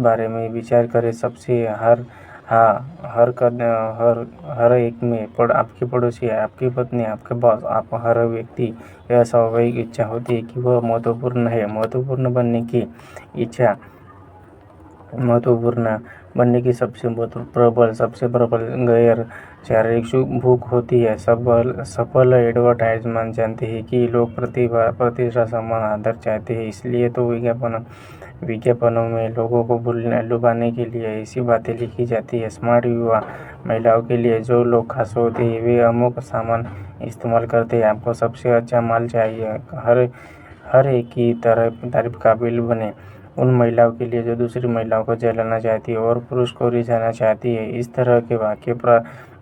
बारे में विचार करें। सबसे हर हाँ हर कद हर हर एक में आपके पड़ोसी, आपकी पत्नी, आपके बॉस, आप हर व्यक्ति यह स्वाभाविक इच्छा होती है कि वह महत्वपूर्ण है। महत्वपूर्ण बनने की सबसे प्रबल गैर शारीरिक भूख होती है। सफल एडवर्टाइजमेंट जानते हैं कि लोग प्रतिष्ठा, सम्मान, आदर चाहते हैं। इसलिए तो विज्ञापनों में लोगों को लुभाने के लिए ऐसी बातें लिखी जाती है। स्मार्ट युवा महिलाओं के लिए जो लोग खास होते हैं वे अमुक सामान इस्तेमाल करते हैं। आपको सबसे अच्छा माल चाहिए, हर एक की तारीफ काबिल बने। उन महिलाओं के लिए जो दूसरी महिलाओं को जलाना चाहती है और पुरुष को रिझाना चाहती है। इस तरह के वाक्य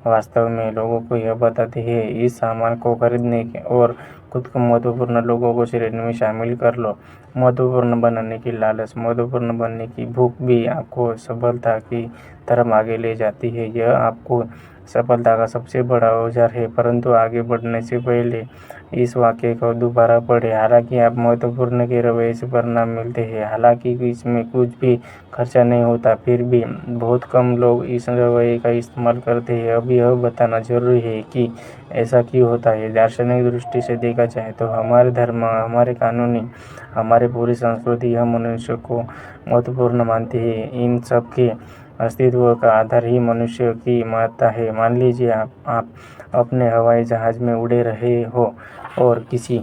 वास्तव में लोगों को यह बताते हैं इस सामान को खरीदने और खुद को महत्वपूर्ण लोगों को श्रेणी में शामिल कर लो। महत्वपूर्ण बनाने की लालच, महत्वपूर्ण बनने की भूख भी आपको सफलता की तरफ आगे ले जाती है। यह आपको सफलता का सबसे बड़ा औजार है। परंतु आगे बढ़ने से पहले इस वाक्य को दोबारा पढ़ें। हालांकि आप महत्वपूर्ण के रवैये से परिणाम मिलते हैं, हालांकि इसमें कुछ भी खर्चा नहीं होता, फिर भी बहुत कम लोग इस रवैये का इस्तेमाल करते हैं। अब यह बताना जरूरी है कि ऐसा क्यों होता है। दार्शनिक दृष्टि से देखा जाए तो हमारे धर्म, हमारे कानूनी, हमारी पूरी संस्कृति यह मनुष्य को महत्वपूर्ण मानती है। इन सब के अस्तित्व का आधार ही मनुष्य की महत्ता है। मान लीजिए आप अपने हवाई जहाज में उड़े रहे हो और किसी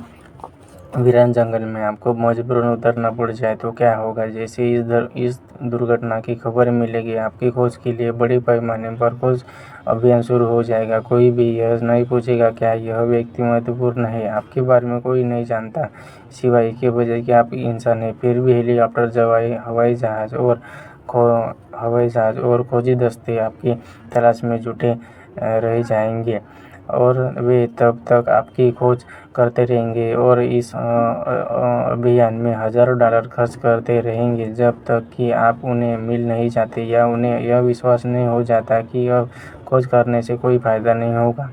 वीरान जंगल में आपको मजबूरन उतरना पड़ जाए तो क्या होगा। जैसे इस दुर्घटना की खबर मिलेगी, आपकी खोज के लिए बड़े पैमाने पर खोज अभियान शुरू हो जाएगा। कोई भी यह नहीं पूछेगा क्या यह व्यक्ति महत्वपूर्ण है। आपके बारे में कोई नहीं जानता सिवाय इसके वजह कि आप इंसान हैं। फिर भी हेलीकॉप्टर, हवाई जहाज और खोजी दस्ते आपकी तलाश में जुटे रह जाएंगे और वे तब तक आपकी खोज करते रहेंगे और इस अभियान में हज़ारों डॉलर खर्च करते रहेंगे जब तक कि आप उन्हें मिल नहीं जाते या उन्हें यह विश्वास नहीं हो जाता कि अब खोज करने से कोई फ़ायदा नहीं होगा।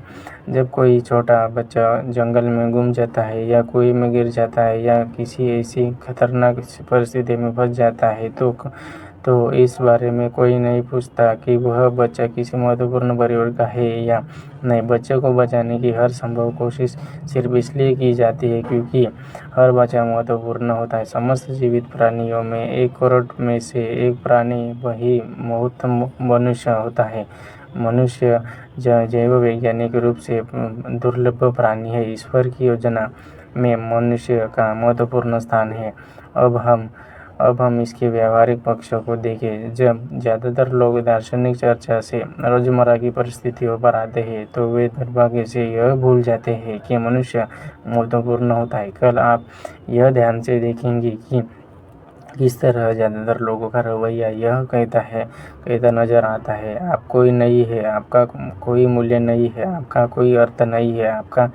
जब कोई छोटा बच्चा जंगल में गुम जाता है या कुएं में गिर जाता है या किसी ऐसी खतरनाक परिस्थिति में फंस जाता है तो इस बारे में कोई नहीं पूछता कि वह बच्चा किसी महत्वपूर्ण परिवार का है या नहीं। बच्चे को बचाने की हर संभव कोशिश सिर्फ इसलिए की जाती है क्योंकि हर बच्चा महत्वपूर्ण होता है। समस्त जीवित प्राणियों में 1 करोड़ में से एक प्राणी वही मनुष्य होता है। मनुष्य जैव वैज्ञानिक रूप से दुर्लभ प्राणी है। ईश्वर की योजना में मनुष्य का महत्वपूर्ण स्थान है। अब हम इसके व्यावहारिक पक्षों को देखें। जब ज़्यादातर लोग दार्शनिक चर्चा से रोजमर्रा की परिस्थितियों पर आते हैं तो वे दुर्भाग्य से यह भूल जाते हैं कि मनुष्य महत्वपूर्ण होता है। कल आप यह ध्यान से देखेंगे कि किस तरह ज़्यादातर लोगों का रवैया यह कहता नजर आता है, आप कोई नहीं है, आपका कोई मूल्य नहीं है, आपका कोई अर्थ नहीं है, आपका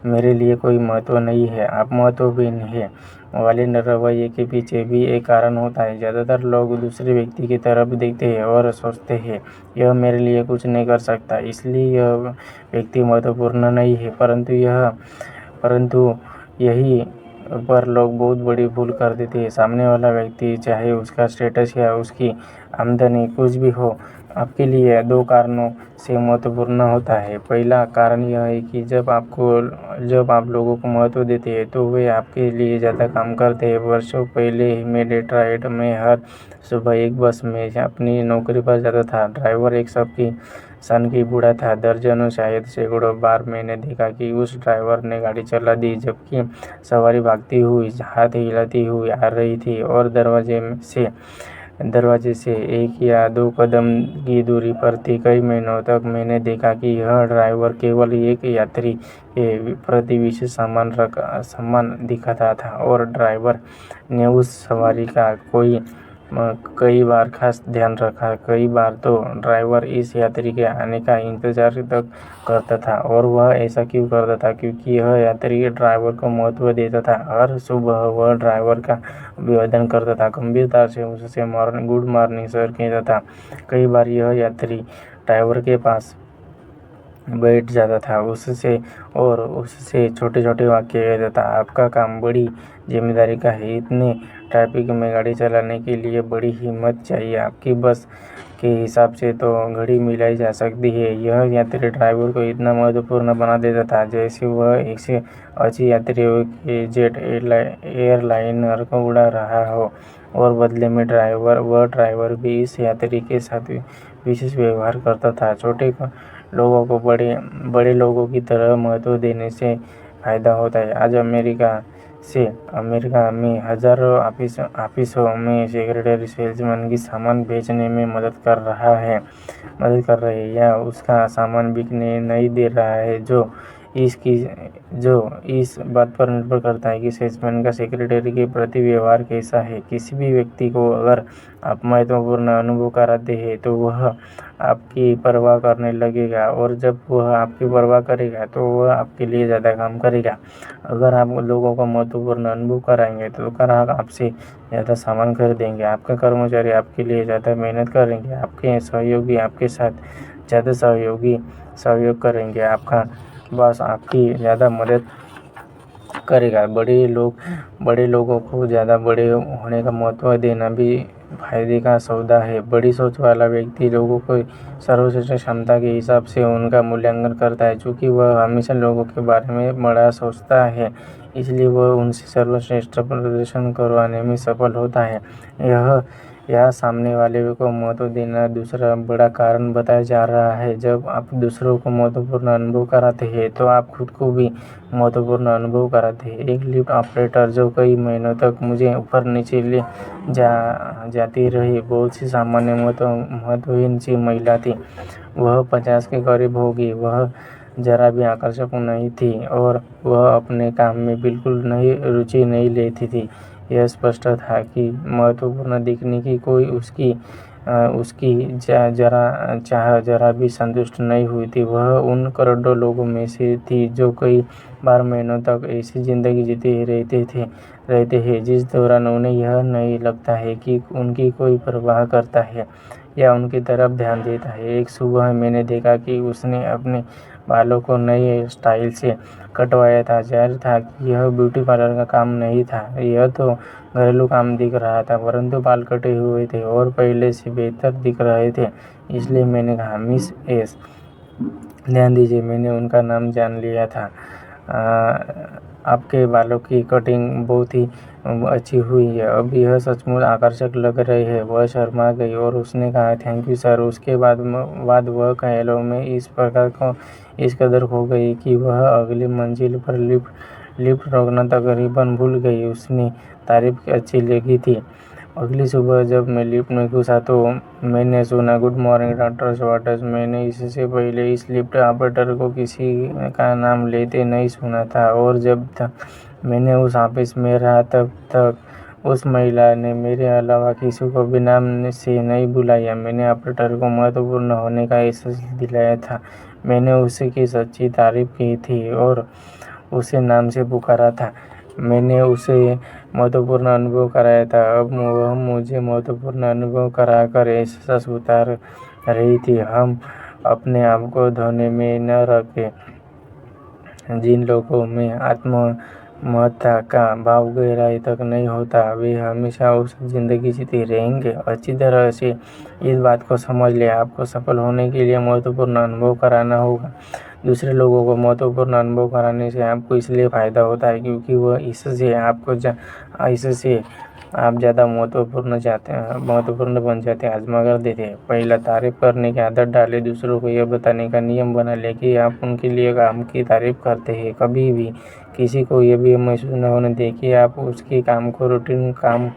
मेरे लिए कोई महत्व नहीं है, आप महत्वहीन है वाले रवैये के पीछे भी एक कारण होता है। ज़्यादातर लोग दूसरे व्यक्ति की तरफ देखते हैं और सोचते हैं यह मेरे लिए कुछ नहीं कर सकता, इसलिए यह व्यक्ति महत्वपूर्ण नहीं है। परंतु यही पर लोग बहुत बड़ी भूल कर देते हैं। सामने वाला व्यक्ति, चाहे उसका स्टेटस या उसकी आमदनी कुछ भी हो, आपके लिए 2 कारणों से महत्वपूर्ण होता है। पहला कारण यह है कि जब आप लोगों को महत्व देते हैं तो वे आपके लिए ज़्यादा काम करते हैं। वर्षों पहले मैं डेट्रॉइट में हर सुबह एक बस में अपनी नौकरी पर जाता था। ड्राइवर एक सबकी सन की बूढ़ा था। दर्जनों, शायद सैकड़ों बार मैंने देखा कि उस ड्राइवर ने गाड़ी चला दी जबकि सवारी भागती हुई, हाथ हिलाती हुई आ रही थी और दरवाजे से 1 या 2 कदम की दूरी पर थी। कई महीनों तक मैंने देखा कि यह ड्राइवर केवल एक यात्री के प्रति विशेष सम्मान दिखाता था और ड्राइवर ने उस सवारी का कई बार खास ध्यान रखा। कई बार तो ड्राइवर इस यात्री के आने का इंतजार तक करता था। और वह ऐसा क्यों करता था? क्योंकि यह यात्री ड्राइवर को महत्व देता था। हर सुबह वह ड्राइवर का अभिवादन करता था, गंभीरता से उससे गुड मॉर्निंग सर कहता था। कई बार यह यात्री ड्राइवर के पास बैठ जाता था उससे छोटे-छोटे वाक्य कह देता, आपका काम बड़ी जिम्मेदारी का है, इतने ट्रैफिक में गाड़ी चलाने के लिए बड़ी हिम्मत चाहिए, आपकी बस के हिसाब से तो घड़ी मिलाई जा सकती है। यह यात्री ड्राइवर को इतना महत्वपूर्ण बना देता था जैसे वह एक अच्छी यात्रियों के जेट एयरलाइनर को उड़ा रहा हो, और बदले में वह ड्राइवर भी इस यात्री के साथ विशेष व्यवहार करता था। छोटे लोगों को बड़े लोगों की तरह महत्व देने से फायदा होता है। आज अमेरिका में हजारों ऑफिसों में सेक्रेटरी सेल्समैन की सामान बेचने में मदद कर रहे हैं या उसका सामान बिकने नहीं दे रहा है, जो इस बात पर निर्भर करता है कि सेल्समैन का सेक्रेटरी के प्रति व्यवहार कैसा है। किसी भी व्यक्ति को अगर आप महत्वपूर्ण अनुभव कराते हैं तो वह आपकी परवाह करने लगेगा, और जब वह आपकी परवाह करेगा तो वह आपके लिए ज़्यादा काम करेगा। अगर आप लोगों को महत्वपूर्ण अनुभव कराएंगे तो ग्राहक आपसे ज़्यादा सामान खरीदेंगे, आपके कर्मचारी आपके लिए ज़्यादा मेहनत करेंगे, आपके सहयोगी आपके साथ ज़्यादा सहयोग करेंगे, आपका बॉस आपकी ज़्यादा मदद करेगा। बड़े लोगों को ज़्यादा बड़े होने का महत्व देना भी फायदे का सौदा है। बड़ी सोच वाला व्यक्ति लोगों को सर्वश्रेष्ठ क्षमता के हिसाब से उनका मूल्यांकन करता है। चूँकि वह हमेशा लोगों के बारे में बड़ा सोचता है, इसलिए वह उनसे सर्वश्रेष्ठ प्रदर्शन करवाने में सफल होता है। यह सामने वाले को महत्व देना दूसरा बड़ा कारण बताया जा रहा है। जब आप दूसरों को महत्वपूर्ण अनुभव कराते हैं तो आप खुद को भी महत्वपूर्ण अनुभव कराते हैं। एक लिफ्ट ऑपरेटर जो कई महीनों तक मुझे ऊपर नीचे ले जाती रही बहुत सी सामान्य महत्वहीन सी महिला थी। वह 50 के करीब होगी। वह जरा भी आकर्षक नहीं थी और वह अपने काम में बिल्कुल रुचि नहीं लेती थी। यह स्पष्ट था कि महत्वपूर्ण दिखने की कोई उसकी चाह जरा भी संतुष्ट नहीं हुई थी। वह उन करोड़ों लोगों में से थी जो कई बार महीनों तक ऐसी जिंदगी जीते रहते हैं जिस दौरान उन्हें यह नहीं लगता है कि उनकी कोई परवाह करता है या उनकी तरफ ध्यान देता है। एक सुबह मैंने देखा कि उसने अपने बालों को नए स्टाइल से कटवाया था। जाहिर था कि यह ब्यूटी पार्लर का काम नहीं था, यह तो घरेलू काम दिख रहा था, परंतु बाल कटे हुए थे और पहले से बेहतर दिख रहे थे। इसलिए मैंने कहा, मिस एस, ध्यान दीजिए, मैंने उनका नाम जान लिया था। आपके बालों की कटिंग बहुत ही अच्छी हुई है, अब यह सचमुच आकर्षक लग रहे हैं। वह शर्मा गई और उसने कहा, थैंक यू सर। उसके बाद वह ख्यालों में इस कदर खो गई कि वह अगली मंजिल पर लिफ्ट रोकना तकरीबन भूल गई। उसने तारीफ अच्छी लगी थी। अगली सुबह जब मैं लिफ्ट में घुसा तो मैंने सुना, गुड मॉर्निंग डॉक्टर स्वाटर्स। मैंने इससे पहले इस लिफ्ट ऑपरेटर को किसी का नाम लेते नहीं सुना था, और जब तक मैंने उस ऑफिस में रहा तब तक उस महिला ने मेरे अलावा किसी को भी नाम से नहीं बुलाया। मैंने ऑपरेटर को महत्वपूर्ण होने का एहसास दिलाया था। मैंने उसकी सच्ची तारीफ की थी और उसे नाम से पुकारा था। मैंने उसे महत्वपूर्ण अनुभव कराया था। अब वह मुझे महत्वपूर्ण अनुभव कराकर एहसास उतार रही थी। हम अपने आप को धोने में न रखें। जिन लोगों में आत्ममहत्ता का भाव गहराई तक नहीं होता, वे हमेशा उस जिंदगी जीते रहेंगे। अच्छी तरह से इस बात को समझ लें, आपको सफल होने के लिए महत्वपूर्ण अनुभव कराना होगा। दूसरे लोगों को महत्वपूर्ण अनुभव कराने से आपको इसलिए फ़ायदा होता है क्योंकि वह इससे आप ज़्यादा महत्वपूर्ण बन जाते हैं। आज़मा कर देखें। पहला, तारीफ करने की आदत डालें। दूसरों को यह बताने का नियम बना लें कि आप उनके लिए काम की तारीफ करते हैं। कभी भी किसी को यह भी महसूस न होने दें कि आप उसके काम को रूटीन काम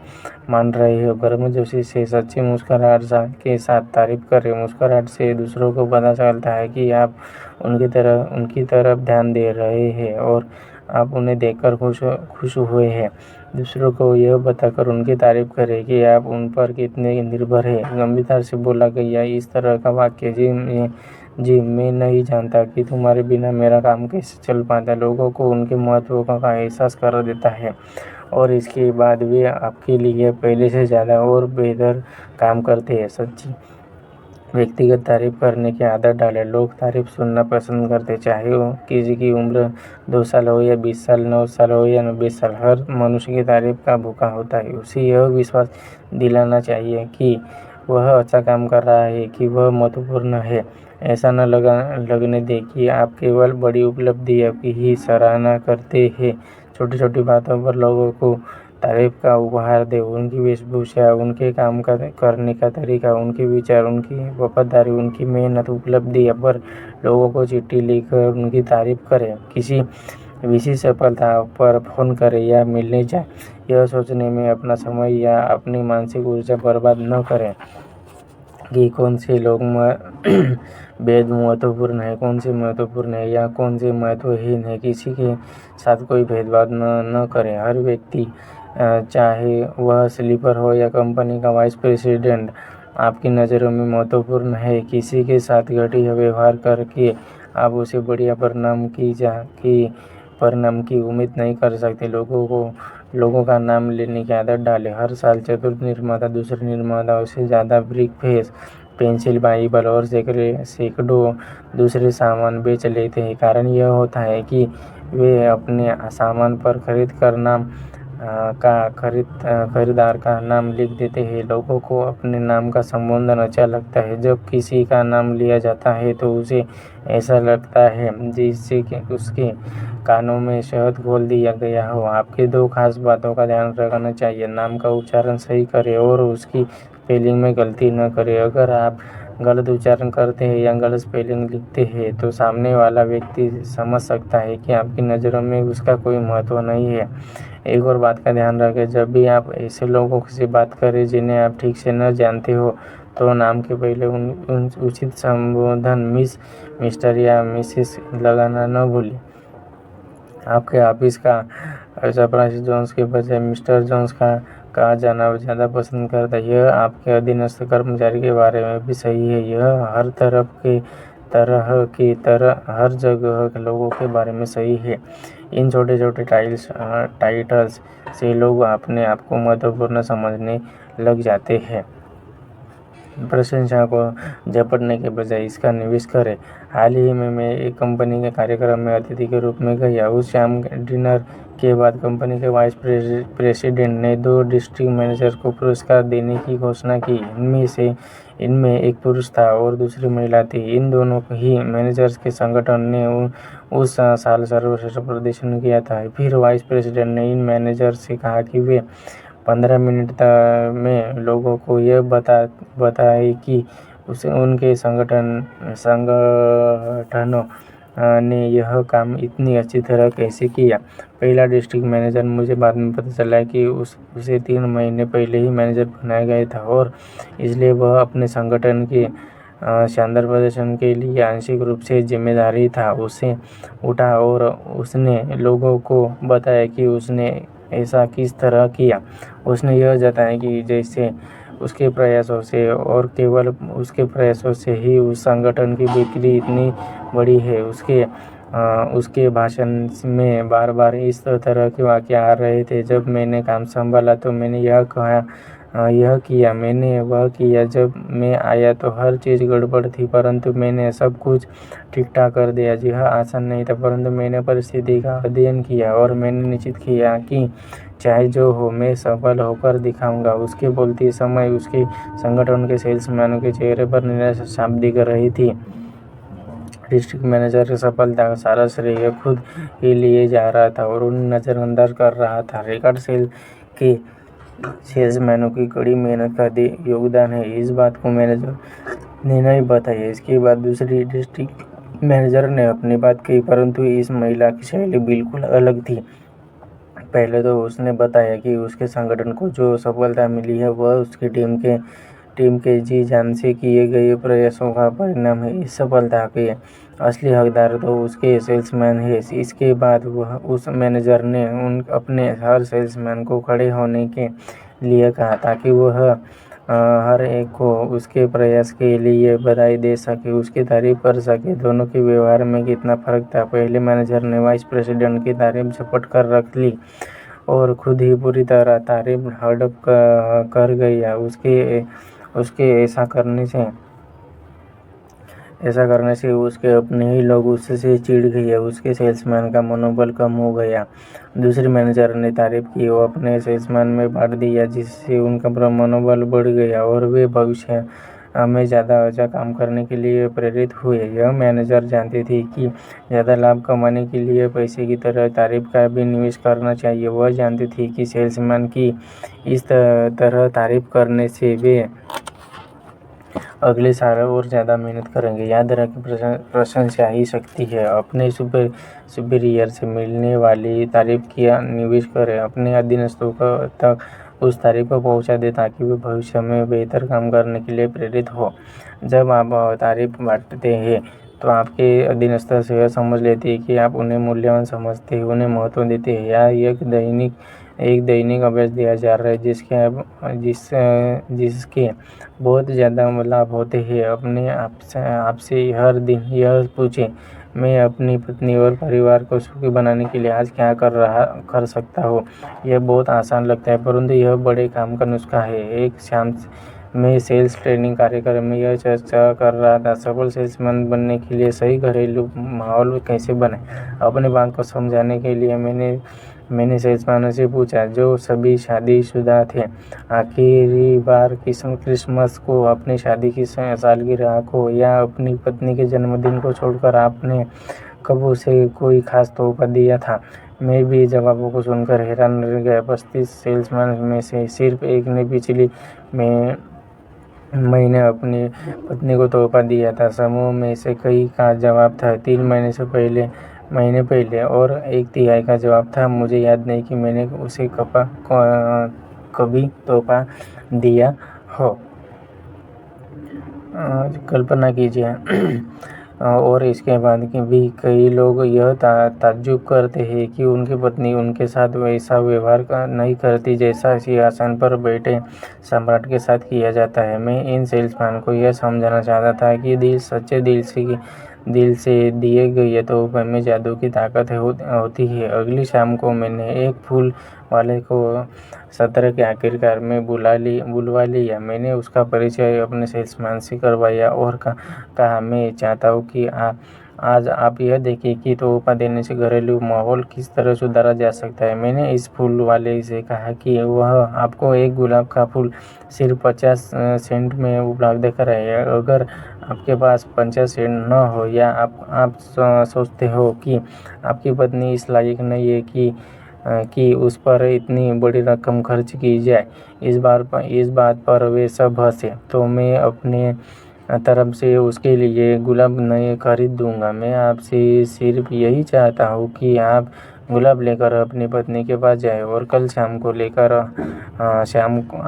मान रहे हो। गर्मजोशी से सच्ची मुस्कुराहट के साथ तारीफ करें। मुस्कुराहट से दूसरों को पता चलता है कि आप उनकी तरफ ध्यान दे रहे हैं और आप उन्हें देखकर खुश हुए हैं। दूसरों को यह बताकर उनकी तारीफ करें कि आप उन पर कितने निर्भर हैं। गंभीरता से बोला गया इस तरह का वाक्य, जी मैं नहीं जानता कि तुम्हारे बिना मेरा काम कैसे चल पाता, लोगों को उनके महत्व का एहसास कर देता है और इसके बाद वे आपके लिए पहले से ज़्यादा और बेहतर काम करते हैं। व्यक्तिगत तारीफ करने की आदत डालें। लोग तारीफ सुनना पसंद करते, चाहे वो किसी की उम्र 2 साल हो या 20 साल, 9 साल हो या 90 साल। हर मनुष्य की तारीफ का भूखा होता है। उसे यह विश्वास दिलाना चाहिए कि वह अच्छा काम कर रहा है, कि वह महत्वपूर्ण है। ऐसा न लगने दें कि आप केवल बड़ी उपलब्धियों की ही सराहना करते हैं। छोटी-छोटी बातों पर लोगों को तारीफ का उपहार दें। उनकी वेशभूषा, उनके काम करने का तरीका, उनके विचार, उनकी वफादारी, उनकी मेहनत, उपलब्धियों पर लोगों को चिट्ठी लिखकर उनकी तारीफ करें। किसी विशेष सफलता पर फ़ोन करें या मिलने जाएं, यह सोचने में अपना समय या अपनी मानसिक ऊर्जा बर्बाद न करें कि कौन से लोग बेहद महत्वपूर्ण है, कौन से महत्वपूर्ण है या कौन से महत्वहीन है। किसी के साथ कोई भेदभाव न करें। हर व्यक्ति, चाहे वह स्लीपर हो या कंपनी का वाइस प्रेसिडेंट, आपकी नज़रों में महत्वपूर्ण है। किसी के साथ घटिया व्यवहार करके आप उसे बढ़िया परिणाम की उम्मीद नहीं कर सकते। लोगों का नाम लेने की आदत डालें। हर साल चतुर्थ निर्माता दूसरे निर्माताओं से ज़्यादा ब्रिक फेस, पेंसिल, बाइबल और सैकड़ों दूसरे सामान बेच लेते हैं। कारण यह होता है कि वे अपने सामान पर खरीदार का नाम लिख देते हैं। लोगों को अपने नाम का संबोधन अच्छा लगता है। जब किसी का नाम लिया जाता है तो उसे ऐसा लगता है जैसे कि उसके कानों में शहद घोल दिया गया हो। आपके 2 खास बातों का ध्यान रखना चाहिए। नाम का उच्चारण सही करें और उसकी स्पेलिंग में गलती न करें। अगर आप गलत उच्चारण करते हैं या गलत स्पेलिंग लिखते हैं तो सामने वाला व्यक्ति समझ सकता है कि आपकी नज़रों में उसका कोई महत्व नहीं है। एक और बात का ध्यान रखें, जब भी आप ऐसे लोगों से बात करें जिन्हें आप ठीक से न जानते हो तो नाम के पहले उचित संबोधन मिस, मिस्टर या मिसेस लगाना न भूलें। आपके ऑफिस का चपरासी जोन्स के बजाय मिस्टर जोन्स का कहा जाना ज़्यादा पसंद करता है। यह आपके अधीनस्थ कर्मचारी के बारे में भी सही है। यह हर हर जगह के लोगों के बारे में सही है। इन छोटे-छोटे टाइटल्स से लोग अपने आप को महत्वपूर्ण समझने लग जाते हैं। प्रशंसा को झपटने के बजाय इसका निवेश करें। हाल ही में मैं एक कंपनी के कार्यक्रम में अतिथि के रूप में गया। उस शाम डिनर के बाद कंपनी के वाइस प्रेसिडेंट ने 2 डिस्ट्रिक्ट मैनेजर को पुरस्कार देने की घोषणा की। इनमें एक पुरुष था और दूसरी महिला थी। इन दोनों ही मैनेजर्स के संगठन ने उस साल सर्वश्रेष्ठ प्रदर्शन किया था। फिर वाइस प्रेसिडेंट ने इन मैनेजर से कहा कि वे 15 मिनट में लोगों को यह बताए कि उनके संगठनों ने यह काम इतनी अच्छी तरह कैसे किया। पहला डिस्ट्रिक्ट मैनेजर, मुझे बाद में पता चला कि उसे 3 महीने पहले ही मैनेजर बनाया गया था और इसलिए वह अपने संगठन के शानदार प्रदर्शन के लिए आंशिक रूप से जिम्मेदारी था। उसे उठा और उसने लोगों को बताया कि उसने ऐसा किस तरह किया। उसने यह जताया कि जैसे उसके प्रयासों से और केवल उसके प्रयासों से ही उस संगठन की बिक्री इतनी बड़ी है। उसके भाषण में बार-बार इस तरह के वाक्य आ रहे थे। जब मैंने काम संभाला तो मैंने यह किया, मैंने वह किया। जब मैं आया तो हर चीज़ गड़बड़ थी, परंतु मैंने सब कुछ ठीक-ठाक कर दिया। यह आसान नहीं था, परंतु मैंने परिस्थिति का अध्ययन किया और मैंने निश्चित किया कि चाहे जो हो, मैं सफल होकर दिखाऊंगा। उसके बोलते समय उसके संगठन के सेल्समैनों के चेहरे पर निराशा साफ दिख रही थी। डिस्ट्रिक्ट मैनेजर की सफलता का सारा श्रेय खुद ही लिए जा रहा था और उन्हें नज़रअंदाज कर रहा था। रिकॉर्ड सेल के सेल्समैनों की कड़ी मेहनत का योगदान है, इस बात को मैनेजर ने नहीं बताया। इसके बाद दूसरी डिस्ट्रिक्ट मैनेजर ने अपनी बात कही, परंतु इस महिला की शैली बिल्कुल अलग थी। पहले तो उसने बताया कि उसके संगठन को जो सफलता मिली है वह उसकी टीम के जी जान से किए गए प्रयासों का परिणाम है। इस सफलता के असली हकदार तो उसके सेल्समैन हैं। इसके बाद उस मैनेजर ने अपने हर सेल्समैन को खड़े होने के लिए कहा ताकि वह हर एक को उसके प्रयास के लिए बधाई दे सके, उसकी तारीफ कर सके। दोनों के व्यवहार में कितना फर्क था। पहले मैनेजर ने वाइस प्रेसिडेंट की तारीफ झपट कर रख ली और खुद ही पूरी तरह तारीफ हड़प कर गया। उसके ऐसा करने से ऐसा करने से उसके अपने ही लोग उससे चिढ़ गए, उसके सेल्समैन का मनोबल कम हो गया। दूसरे मैनेजर ने तारीफ की वो अपने सेल्समैन में बांट दिया, जिससे उनका मनोबल बढ़ गया और वे भविष्य में ज़्यादा अच्छा काम करने के लिए प्रेरित हुए। यह मैनेजर जानते थे कि ज़्यादा लाभ कमाने के लिए पैसे की तरह तारीफ का भी निवेश करना चाहिए। वह जानते थे कि सेल्समैन की इस तरह तारीफ करने से वे अगले साल और ज़्यादा मेहनत करेंगे। याद रखें, प्रशंसा ही शक्ति है। अपने सुपीरियर से मिलने वाली तारीफ किया निवेश करें, अपने अधीनस्थों तक उस तारीफ को पहुंचा दें ताकि वे भविष्य में बेहतर काम करने के लिए प्रेरित हो। जब आप तारीफ बांटते हैं तो आपके अधीनस्थ यह समझ लेते हैं कि आप उन्हें मूल्यवान समझते हैं, उन्हें महत्व देते हैं, या एक दैनिक अभ्यास दिया जा रहा है जिसके बहुत ज़्यादा लाभ होते हैं। अपने आपसे हर दिन यह पूछें, मैं अपनी पत्नी और परिवार को सुखी बनाने के लिए आज क्या कर सकता हूँ। यह बहुत आसान लगता है, परंतु यह बड़े काम का नुस्खा है। एक शाम मैं सेल्स ट्रेनिंग कार्यक्रम में यह चर्चा कर रहा था, सफल सेल्समैन बनने के लिए सही घरेलू माहौल कैसे बनाएं। अपने बात को समझाने के लिए मैंने सेल्समैनों से पूछा, जो सभी शादीशुदा थे, आखिरी बार क्रिसमस को, अपनी शादी की सालगिरह को, या अपनी पत्नी के जन्मदिन को छोड़कर आपने कब उसे कोई खास तोहफा दिया था। मैं भी जवाबों को सुनकर हैरान रह गया। 35 सेल्समैन में से सिर्फ एक ने पिछली महीने अपनी पत्नी को तोहफा दिया था। समूह में से कई का जवाब था 3 महीने पहले, और 1/3 का जवाब था मुझे याद नहीं कि मैंने उसे कभी तोहफा दिया हो। कल्पना कीजिए और इसके बाद कि भी कई लोग यह ताज्जुब करते हैं कि उनकी पत्नी उनके साथ वैसा व्यवहार नहीं करती जैसा सिंहासन पर बैठे सम्राट के साथ किया जाता है। मैं इन सेल्समैन को यह समझाना चाहता था कि सच्चे दिल से दिए गए तोहफे में जादू की ताकत होती है। अगली शाम को मैंने एक फूल वाले को सत्र के आखिरकार में बुलवा लिया। मैंने उसका परिचय अपने सेल्समैन से करवाया और कहा, मैं चाहता हूँ कि आज आप यह देखें कि तोहफा देने से घरेलू माहौल किस तरह सुधारा जा सकता है। मैंने इस फूल वाले से कहा कि वह आपको एक गुलाब का फूल सिर्फ 50 सेंट में उपलब्ध कराए। अगर आपके पास 50 सेंट न हो, या आप सोचते हो कि आपकी पत्नी इस लायक नहीं है कि उस पर इतनी बड़ी रकम खर्च की जाए, इस बात पर वे सब हंसे, तो मैं अपने तरफ से उसके लिए गुलाब नए खरीद दूंगा। मैं आपसे सिर्फ यही चाहता हूँ कि आप गुलाब लेकर अपनी पत्नी के पास जाए और कल शाम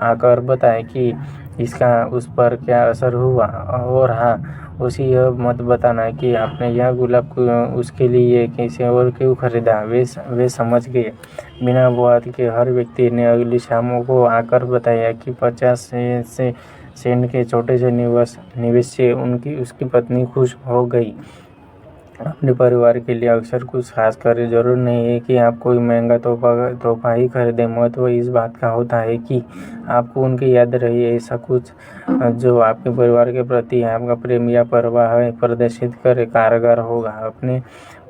आकर बताएं कि इसका उस पर क्या असर हुआ। और हाँ, उसे यह मत बताना कि आपने यह गुलाब उसके लिए कैसे और क्यों खरीदा। वे समझ गए। बिना बात के हर व्यक्ति ने अगली शाम को आकर बताया कि 50 सेंट के छोटे से निवेश से उसकी पत्नी खुश हो गई। अपने परिवार के लिए अक्सर कुछ खास करें। जरूर नहीं है कि आप कोई महंगा तोहफा ही खरीदें। महत्व इस बात का होता है कि आपको उनकी याद रहे ऐसा कुछ जो आपके परिवार के प्रति आपका प्रेम या परवाह प्रदर्शित करे। कारगर होगा। अपने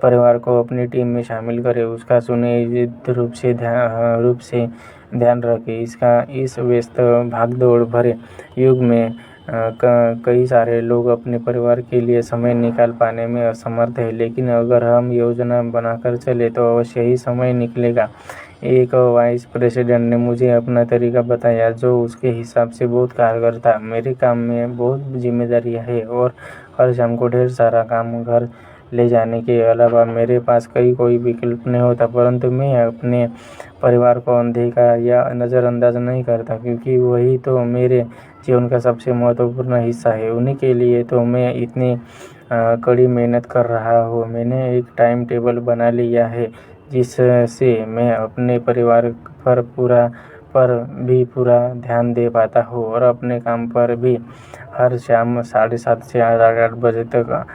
परिवार को अपनी टीम में शामिल करें। उसका सुनिश्चित रूप से ध्यान रखें। इस व्यस्त भागदौड़ भरे युग में कई सारे लोग अपने परिवार के लिए समय निकाल पाने में असमर्थ है, लेकिन अगर हम योजना बनाकर चले तो अवश्य ही समय निकलेगा। एक वाइस प्रेसिडेंट ने मुझे अपना तरीका बताया जो उसके हिसाब से बहुत कारगर था। मेरे काम में बहुत जिम्मेदारियां हैं और हर शाम को ढेर सारा काम घर ले जाने के अलावा मेरे पास कोई विकल्प नहीं होता, परंतु मैं अपने परिवार को अनदेखा या नज़रअंदाज नहीं करता, क्योंकि वही तो मेरे जीवन का सबसे महत्वपूर्ण हिस्सा है। उन्हीं के लिए तो मैं इतनी कड़ी मेहनत कर रहा हूँ। मैंने एक टाइम टेबल बना लिया है जिससे मैं अपने परिवार पर पूरा ध्यान दे पाता हूँ और अपने काम पर भी। हर शाम 7:30 से 8:30 बजे तक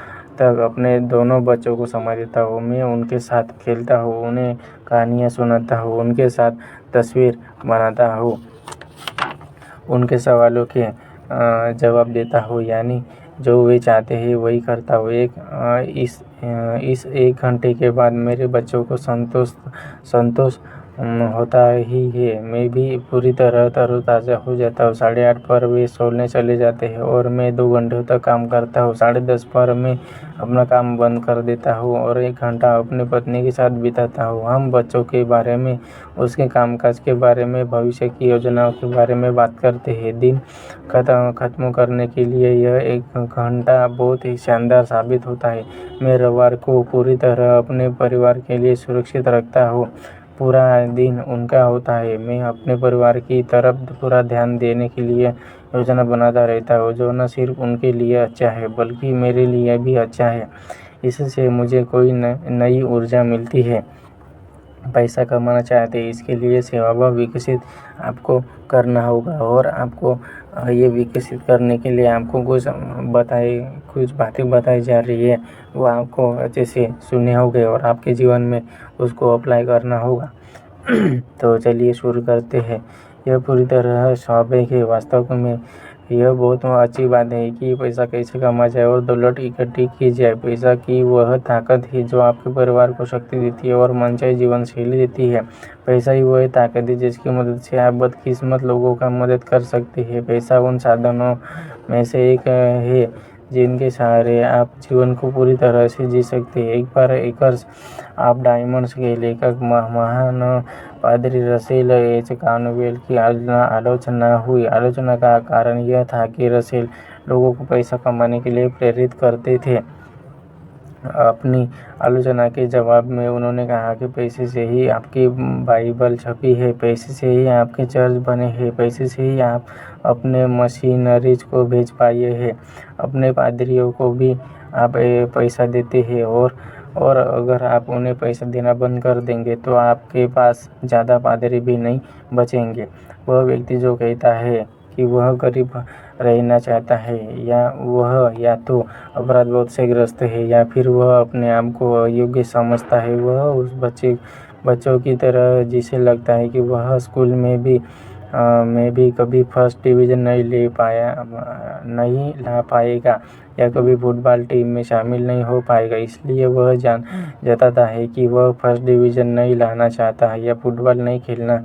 अपने दोनों बच्चों को समय देता हूँ। मैं उनके साथ खेलता हूँ, उन्हें कहानियाँ सुनाता हूँ, उनके साथ तस्वीर बनाता हूँ, उनके सवालों के जवाब देता हूँ, यानी जो वे चाहते हैं वही करता हूँ। इस 1 घंटे के बाद मेरे बच्चों को संतोष होता ही है। मैं भी पूरी तरह तरोताज़ा हो जाता हूँ। 8:30 पर वे सोने चले जाते हैं और मैं 2 घंटे तक काम करता हूँ। 10:30 पर मैं अपना काम बंद कर देता हूँ और 1 घंटा अपनी पत्नी के साथ बिताता हूँ। हम बच्चों के बारे में, उसके कामकाज के बारे में, भविष्य की योजनाओं के बारे में बात करते हैं। दिन खत्म करने के लिए यह 1 घंटा बहुत ही शानदार साबित होता है। मैं रविवार को पूरी तरह अपने परिवार के लिए सुरक्षित रखता हूँ। पूरा दिन उनका होता है। मैं अपने परिवार की तरफ पूरा ध्यान देने के लिए योजना बनाता रहता हूँ, जो न सिर्फ उनके लिए अच्छा है बल्कि मेरे लिए भी अच्छा है। इससे मुझे कोई नई ऊर्जा मिलती है। पैसा कमाना चाहते हैं, इसके लिए सेवाभाव विकसित आपको करना होगा और आपको ये विकसित करने के लिए आपको कुछ बातें बताई जा रही है, वो आपको अच्छे से सुनने होंगे और आपके जीवन में उसको अप्लाई करना होगा। तो चलिए शुरू करते हैं। यह पूरी तरह स्वाभाविक है। वास्तव में यह बहुत अच्छी बात है कि पैसा कैसे कमाया जाए और दौलत इकट्ठी की जाए। पैसा की वह ताकत है जो आपके परिवार को शक्ति देती है और मनचाही जीवन शैली देती है। पैसा ही वह ताकत है जिसकी मदद से आप बदकिस्मत लोगों का मदद कर सकते हैं। पैसा उन साधनों में से एक है जिनके सहारे आप जीवन को पूरी तरह से जी सकते हैं। एक बार एकर्स ऑफ डायमंड्स के लेखक महान पादरी रसेल एच कॉर्नवेल की आलोचना हुई। आलोचना का कारण यह था कि रसेल लोगों को पैसा कमाने के लिए प्रेरित करते थे। अपनी आलोचना के जवाब में उन्होंने कहा कि पैसे से ही आपकी बाइबल छपी है, पैसे से ही आपके चर्च बने हैं, पैसे से ही आप अपने मशीनरीज को भेज पाए हैं, अपने पादरियों को भी आप पैसा देते हैं और अगर आप उन्हें पैसा देना बंद कर देंगे तो आपके पास ज़्यादा पादरी भी नहीं बचेंगे। वह व्यक्ति जो कहता है कि वह गरीब रहना चाहता है या तो अपराध-बोध से ग्रस्त है या फिर वह अपने आप को अयोग्य समझता है। वह उस बच्चों की तरह जिसे लगता है कि वह स्कूल में भी कभी फर्स्ट डिवीज़न नहीं ला पाएगा या कभी फुटबॉल टीम में शामिल नहीं हो पाएगा। इसलिए वह जताता है कि वह फर्स्ट डिवीज़न नहीं लाना चाहता है या फुटबॉल नहीं खेलना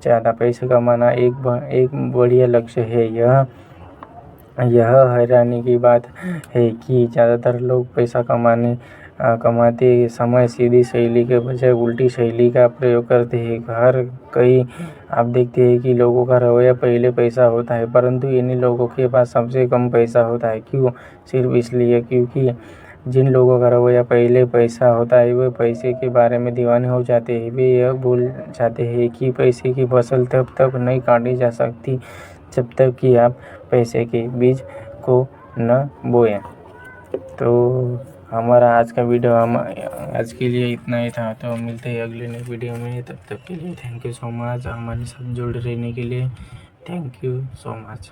चाहता। पैसे कमाना एक बढ़िया लक्ष्य है। यह हैरानी की बात है कि ज़्यादातर लोग पैसा कमाते समय सीधी शैली के बजाय उल्टी शैली का प्रयोग करते हैं। कई आप देखते हैं कि लोगों का रवैया पहले पैसा होता है, परंतु इन्हीं लोगों के पास सबसे कम पैसा होता है। क्यों? सिर्फ इसलिए क्योंकि जिन लोगों का रवैया पहले पैसा होता है वे पैसे के बारे में दीवाने हो जाते हैं। वे यह भूल जाते हैं कि पैसे की फसल तब तक नहीं काटी जा सकती जब तक कि आप पैसे के बीज को न बोएं। तो हमारा आज का वीडियो आज के लिए इतना ही था। तो मिलते हैं अगले नए वीडियो में। तब तक के लिए थैंक यू सो मच। हमारे साथ जुड़े रहने के लिए थैंक यू सो मच।